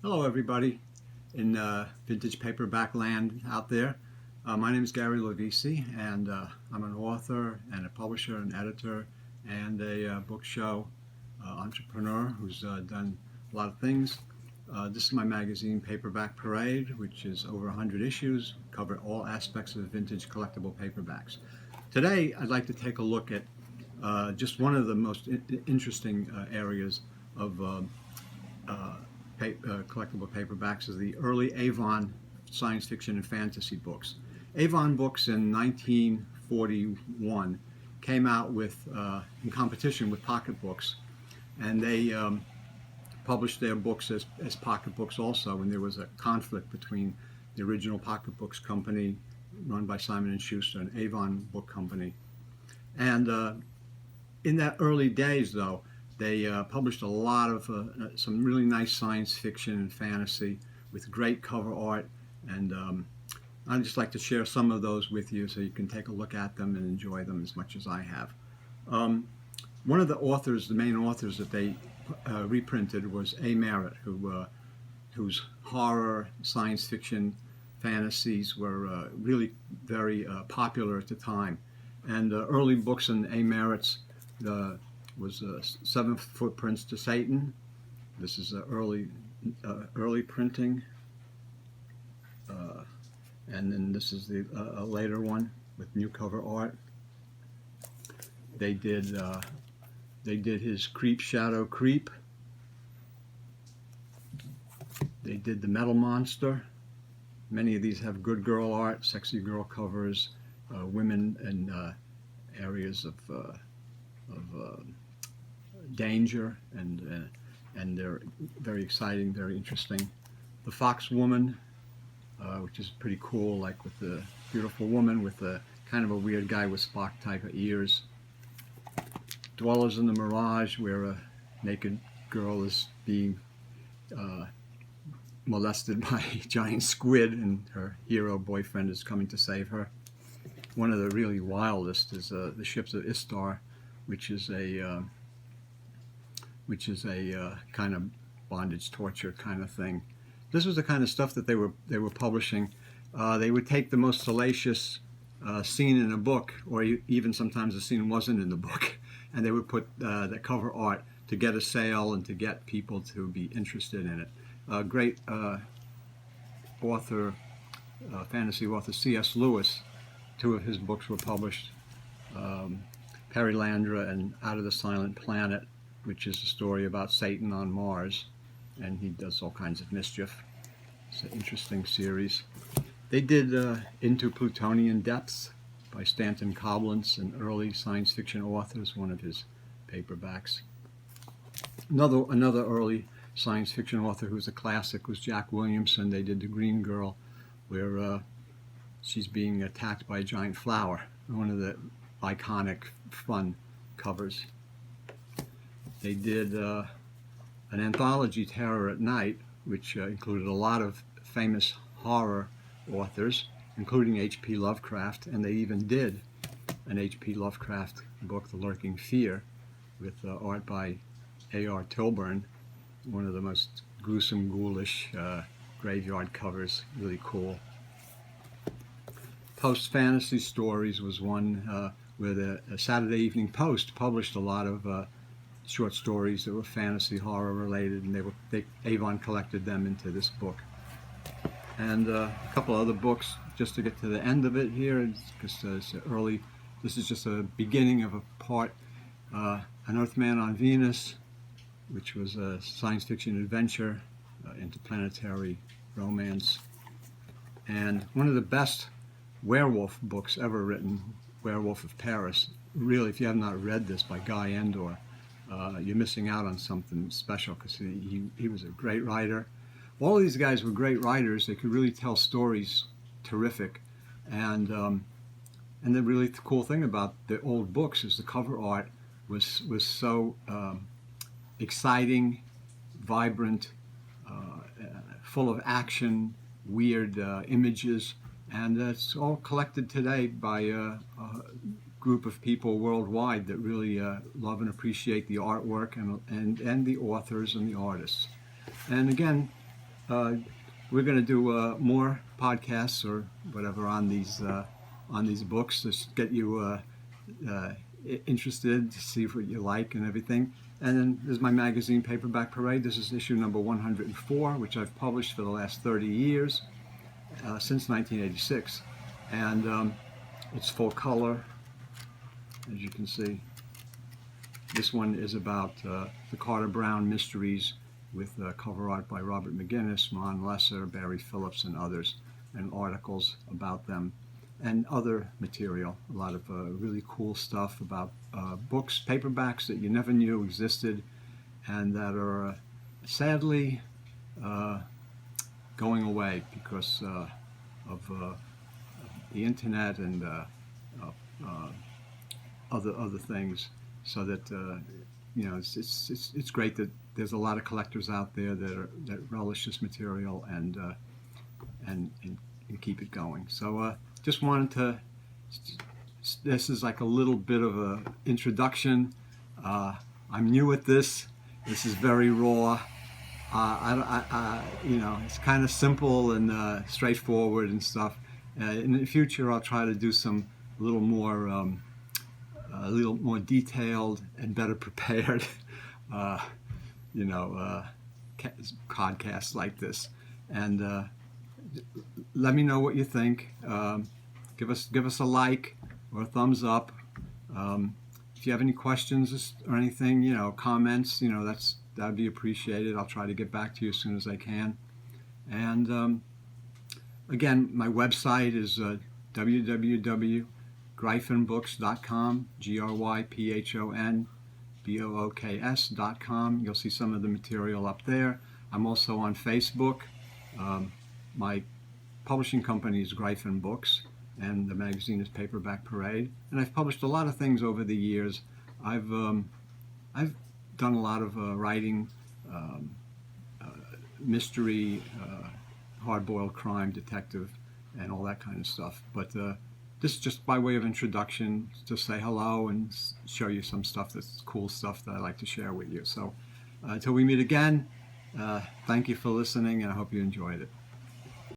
Hello everybody in vintage paperback land out there. My name is Gary Lovisi, and I'm an author and a publisher and editor and a book show entrepreneur who's done a lot of things. This is my magazine, Paperback Parade, which is over 100 issues, cover all aspects of vintage collectible paperbacks. Today, I'd like to take a look at just one of the most interesting areas of collectible paperbacks is the early Avon science fiction and fantasy books. Avon books in 1941 came out with in competition with pocketbooks, and they published their books as pocketbooks also, and there was a conflict between the original pocketbooks company run by Simon and Schuster and Avon Book Company. And in that early days, though, they published a lot of some really nice science fiction and fantasy with great cover art, and I'd just like to share some of those with you so you can take a look at them and enjoy them as much as I have. One of the authors, the main authors that they reprinted was A. Merritt, whose horror, science fiction, fantasies were really very popular at the time. And early books in A. Merritt's was Seven Footprints to Satan. This is early printing, and then this is the a later one with new cover art. They did his Creep Shadow Creep. They did the Metal Monster. Many of these have good girl art, sexy girl covers, women in areas of danger, and they're very exciting, very interesting. The Fox Woman, which is pretty cool, like with the beautiful woman with a kind of a weird guy with Spock type of ears. Dwellers in the Mirage, where a naked girl is being molested by a giant squid, and her hero boyfriend is coming to save her. One of the really wildest is the Ships of Istar, which is a kind of bondage torture kind of thing. This was the kind of stuff that they were publishing. They would take the most salacious scene in a book, or even sometimes the scene wasn't in the book, and they would put the cover art to get a sale and to get people to be interested in it. Great author, fantasy author C.S. Lewis, two of his books were published. Perilandra and Out of the Silent Planet, which is a story about Satan on Mars, and he does all kinds of mischief. It's an interesting series. They did Into Plutonian Depths by Stanton Coblentz, an early science fiction author, is one of his paperbacks. Another early science fiction author who's a classic was Jack Williamson. They did The Green Girl, where she's being attacked by a giant flower. One of the iconic, fun covers. They did an anthology, Terror at Night, which included a lot of famous horror authors, including H.P. Lovecraft, and they even did an H.P. Lovecraft book, The Lurking Fear, with art by A.R. Tilburn, one of the most gruesome, ghoulish graveyard covers, really cool. Post-Fantasy Stories was one where the Saturday Evening Post published a lot of short stories that were fantasy horror related, and Avon collected them into this book. And a couple other books just to get to the end of it here, because it's early. This is just a beginning of a part. An Earthman on Venus, which was a science fiction adventure, interplanetary romance, and one of the best werewolf books ever written, Werewolf of Paris. Really, if you have not read this by Guy Endor, you're missing out on something special, because he was a great writer. All of these guys were great writers. They could really tell stories terrific, and the really cool thing about the old books is the cover art was so exciting, vibrant, full of action, weird images, and it's all collected today by a group of people worldwide that really love and appreciate the artwork and the authors and the artists. And again, uh, we're going to do more podcasts or whatever on these books to get you uh, interested, to see what you like and everything. And then there's my magazine, Paperback Parade. This is issue number 104, which I've published for the last 30 years, since 1986. And it's full color, as you can see. This one is about the Carter Brown mysteries, with cover art by Robert McGinnis, Ron Lesser, Barry Phillips, and others, and articles about them, and other material. A lot of really cool stuff about books, paperbacks that you never knew existed, and that are sadly going away because of the internet and other things. So that it's great that there's a lot of collectors out there that relish this material and keep it going. So just wanted to. This is like a little bit of a introduction. I'm new at this. This is very raw. It's kind of simple and straightforward and stuff. In the future, I'll try to do some a little more detailed and better prepared, podcasts like this. And let me know what you think. Give us a like or a thumbs up. If you have any questions or anything, comments, that'd be appreciated. I'll try to get back to you as soon as I can. And again, my website is www.gryphonbooks.com, GRYPHONBOOKS.com. You'll see some of the material up there. I'm also on Facebook. My publishing company is Gryphon Books, and the magazine is Paperback Parade. And I've published a lot of things over the years. I've done a lot of writing, mystery, hard-boiled crime, detective, and all that kind of stuff. But this is just by way of introduction, to say hello and show you some stuff that's cool stuff that I like to share with you. So until we meet again, thank you for listening, and I hope you enjoyed it.